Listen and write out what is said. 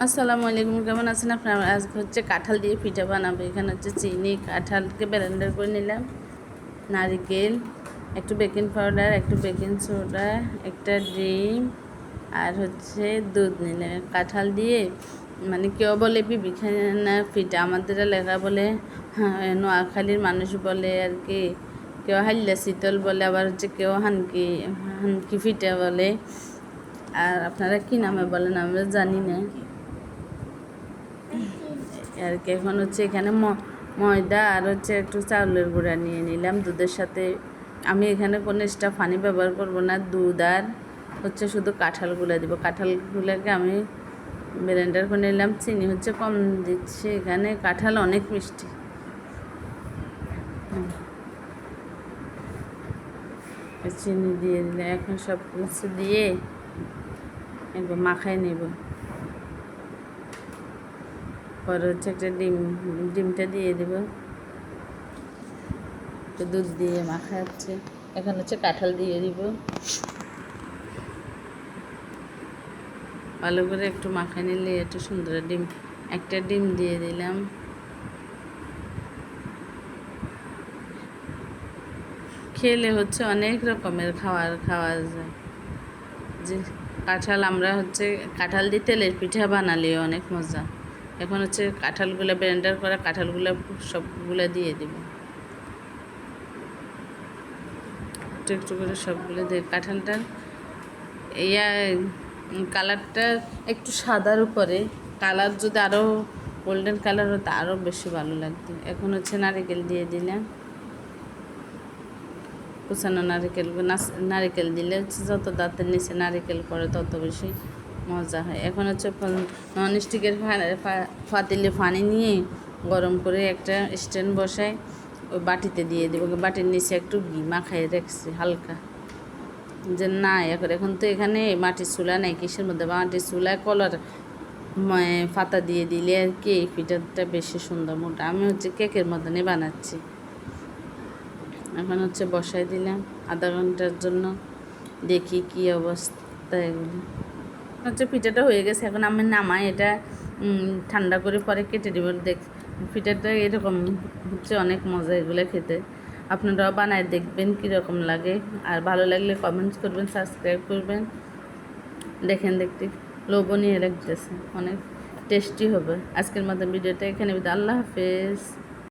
আসসালামু আলাইকুম, কেমন আছেন আপনারা? আজকে হচ্ছে কাঁঠাল দিয়ে পিঠা বানাবো। এখানে হচ্ছে চিনি, কাঁঠালকে ব্লেন্ডার করে নিলাম, নারিকেল, একটু বেকিং পাউডার, একটু বেকিং সোডা, একটা ডিম আর হচ্ছে দুধ নিলাম। কাঁঠাল দিয়ে মানে কেউ বলে বিবিখানা পিঠা, আমাদের এলাকা বলে, হ্যাঁ, নোয়াখালীর মানুষ বলে আর কি, কেউ হাল্লা শীতল বলে, আবার হচ্ছে কেউ হানকি হানকি পিঠা বলে। আর আপনারা কি নামে বলেন আমরা জানি না আর কি। এখন হচ্ছে এখানে ময়দা আর হচ্ছে একটু চাউলের গুঁড়া নিয়ে নিলাম দুধের সাথে। আমি এখানে কোনো এক্সট্রা পানি ব্যবহার করব না, দুধ আর হচ্ছে শুধু কাঁঠালগুলো দিব। কাঁঠালগুলোকে আমি ব্লেন্ডার করে নিলাম। চিনি হচ্ছে কম দিচ্ছি, এখানে কাঁঠাল অনেক মিষ্টি। চিনি দিয়ে দিলে এখন সব কিছু দিয়ে একবার মাখাই নেব। পরে হচ্ছে একটা ডিমটা দিয়ে দেবো, একটু দুধ দিয়ে মাখাচ্ছে। এখন হচ্ছে কাঁঠাল দিয়ে দিব, ভালো করে একটু মাখাই নিলে একটু সুন্দর। একটা ডিম দিয়ে দিলাম। খেলে হচ্ছে অনেক রকমের খাওয়া যায়। যে কাঁঠাল আমরা হচ্ছে কাঁঠাল দিয়ে তেলের পিঠা বানালেও অনেক মজা। এখন হচ্ছে কাঁঠালগুলো ব্লেন্ডার করা কাঁঠালগুলো সবগুলো দিয়ে দিব, একটু একটু করে সবগুলো দিয়ে। কাঁঠালটার ইয়া কালারটা একটু সাদার উপরে, কালার যদি আরও গোল্ডেন কালার হতো আরও বেশি ভালো লাগতো। এখন হচ্ছে নারকেল দিয়ে দিলাম, কুচানো নারকেল। নারকেল দিলে হচ্ছে যত দাঁতের নিচে নারকেল পড়ে তত বেশি মজা হয়। এখন হচ্ছে ননস্টিকের পাতিলে পানি নিয়ে গরম করে একটা স্ট্যান্ড বসায় ওই বাটিতে দিয়ে দিব। বাটির নিচে একটু ঘি মাখাই রাখছি হালকা, যে না এখন তো এখানে মাটির চুলা নেই, কিসের মধ্যে মাটির চুলায় কলার পাতা দিয়ে দিলে আর কি এই পিঠাটা বেশি সুন্দর মোটা। আমি হচ্ছে কেকের মতনই বানাচ্ছি। এখন হচ্ছে বসাই দিলাম আধা ঘন্টার জন্য, দেখি কি অবস্থা। এগুলো হচ্ছে পিঠাটা হয়ে গেছে। এখন আমি নামাই এটা ঠান্ডা করে পরে কেটে দেব। পিঠাটা এরকম হচ্ছে অনেক মজা এগুলো খেতে। আপনারাও বানায় দেখবেন কীরকম লাগে। আর ভালো লাগলে কমেন্টস করবেন, সাবস্ক্রাইব করবেন। দেখেন দেখতে লোভনীয় লাগতেছে, অনেক টেস্টি হবে। আজকের মতো ভিডিওটা এখানে বিদায়। আল্লাহ হাফেজ।